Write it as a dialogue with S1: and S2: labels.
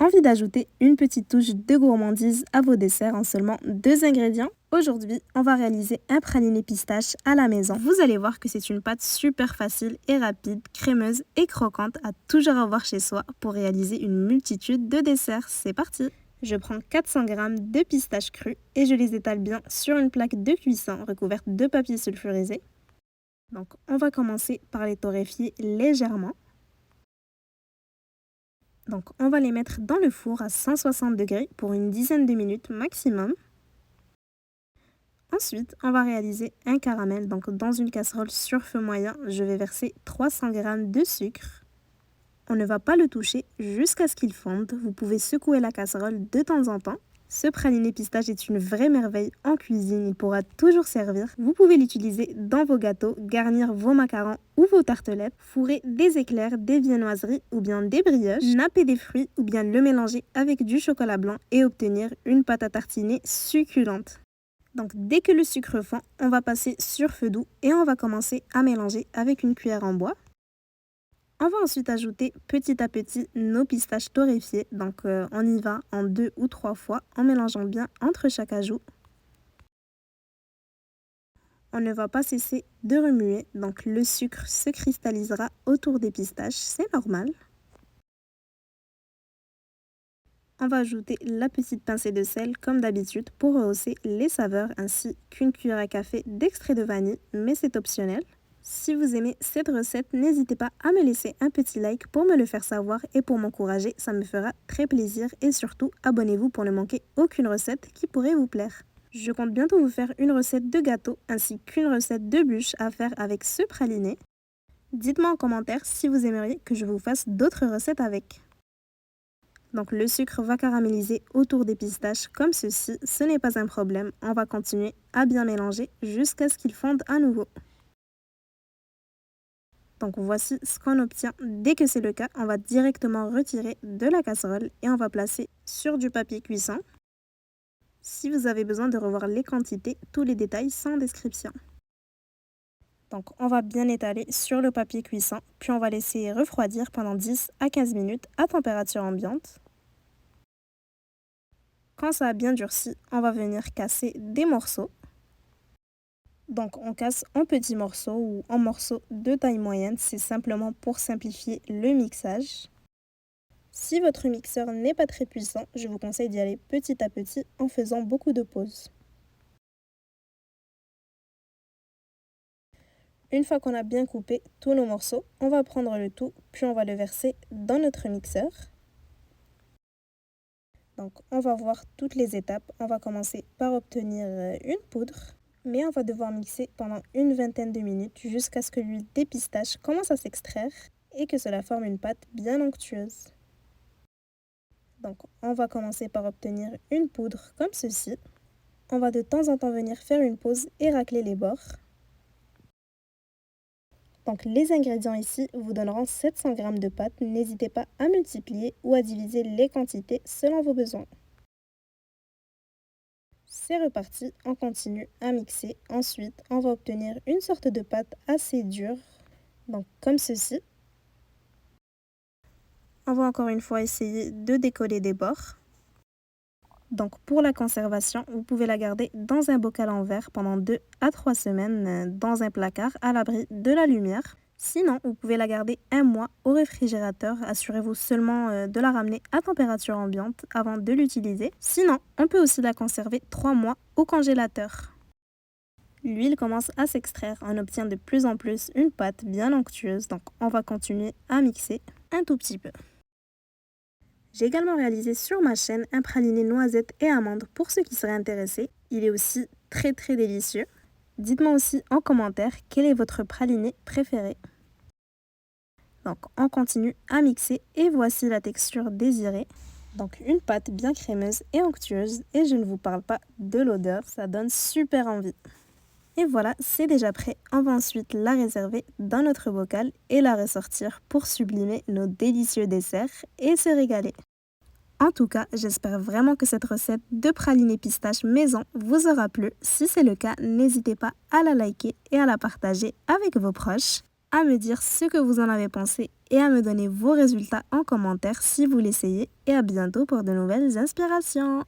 S1: Envie d'ajouter une petite touche de gourmandise à vos desserts en seulement 2 ingrédients? Aujourd'hui, on va réaliser un praliné pistache à la maison. Vous allez voir que c'est une pâte super facile et rapide, crémeuse et croquante à toujours avoir chez soi pour réaliser une multitude de desserts. C'est parti! Je prends 400 g de pistaches crues et je les étale bien sur une plaque de cuisson recouverte de papier sulfurisé. Donc on va commencer par les torréfier légèrement. Donc on va les mettre dans le four à 160 degrés pour une dizaine de minutes maximum. Ensuite, on va réaliser un caramel. Donc dans une casserole sur feu moyen, je vais verser 300 g de sucre. On ne va pas le toucher jusqu'à ce qu'il fonde. Vous pouvez secouer la casserole de temps en temps. Ce praliné pistache est une vraie merveille en cuisine, il pourra toujours servir. Vous pouvez l'utiliser dans vos gâteaux, garnir vos macarons ou vos tartelettes, fourrer des éclairs, des viennoiseries ou bien des brioches, napper des fruits ou bien le mélanger avec du chocolat blanc et obtenir une pâte à tartiner succulente. Donc dès que le sucre fond, on va passer sur feu doux et on va commencer à mélanger avec une cuillère en bois. On va ensuite ajouter petit à petit nos pistaches torréfiées. Donc on y va en 2 ou 3 fois en mélangeant bien entre chaque ajout. On ne va pas cesser de remuer, donc le sucre se cristallisera autour des pistaches, c'est normal. On va ajouter la petite pincée de sel comme d'habitude pour rehausser les saveurs ainsi qu'une cuillère à café d'extrait de vanille, mais c'est optionnel. Si vous aimez cette recette, n'hésitez pas à me laisser un petit like pour me le faire savoir et pour m'encourager, ça me fera très plaisir et surtout abonnez-vous pour ne manquer aucune recette qui pourrait vous plaire. Je compte bientôt vous faire une recette de gâteau ainsi qu'une recette de bûche à faire avec ce praliné. Dites-moi en commentaire si vous aimeriez que je vous fasse d'autres recettes avec. Donc le sucre va caraméliser autour des pistaches comme ceci, ce n'est pas un problème, on va continuer à bien mélanger jusqu'à ce qu'il fonde à nouveau. Donc voici ce qu'on obtient. Dès que c'est le cas, on va directement retirer de la casserole et on va placer sur du papier cuisson. Si vous avez besoin de revoir les quantités, tous les détails sont en description. Donc on va bien étaler sur le papier cuisson, puis on va laisser refroidir pendant 10 à 15 minutes à température ambiante. Quand ça a bien durci, on va venir casser des morceaux. Donc on casse en petits morceaux ou en morceaux de taille moyenne, c'est simplement pour simplifier le mixage. Si votre mixeur n'est pas très puissant, je vous conseille d'y aller petit à petit en faisant beaucoup de pauses. Une fois qu'on a bien coupé tous nos morceaux, on va prendre le tout, puis on va le verser dans notre mixeur. Donc on va voir toutes les étapes. On va commencer par obtenir une poudre. Mais on va devoir mixer pendant une vingtaine de minutes jusqu'à ce que l'huile des pistaches commence à s'extraire et que cela forme une pâte bien onctueuse. Donc on va commencer par obtenir une poudre comme ceci. On va de temps en temps venir faire une pause et racler les bords. Donc les ingrédients ici vous donneront 700 g de pâte. N'hésitez pas à multiplier ou à diviser les quantités selon vos besoins. C'est reparti, on continue à mixer. Ensuite, on va obtenir une sorte de pâte assez dure, donc comme ceci. On va encore une fois essayer de décoller des bords. Donc pour la conservation, vous pouvez la garder dans un bocal en verre pendant 2 à 3 semaines dans un placard à l'abri de la lumière. Sinon, vous pouvez la garder un mois au réfrigérateur. Assurez-vous seulement de la ramener à température ambiante avant de l'utiliser. Sinon, on peut aussi la conserver 3 mois au congélateur. L'huile commence à s'extraire. On obtient de plus en plus une pâte bien onctueuse. Donc, on va continuer à mixer un tout petit peu. J'ai également réalisé sur ma chaîne un praliné noisettes et amandes pour ceux qui seraient intéressés. Il est aussi très délicieux. Dites-moi aussi en commentaire quel est votre praliné préféré. Donc on continue à mixer et voici la texture désirée. Donc une pâte bien crémeuse et onctueuse et je ne vous parle pas de l'odeur, ça donne super envie. Et voilà, c'est déjà prêt. On va ensuite la réserver dans notre bocal et la ressortir pour sublimer nos délicieux desserts et se régaler. En tout cas, j'espère vraiment que cette recette de praliné pistache maison vous aura plu. Si c'est le cas, n'hésitez pas à la liker et à la partager avec vos proches, à me dire ce que vous en avez pensé et à me donner vos résultats en commentaire si vous l'essayez. Et à bientôt pour de nouvelles inspirations.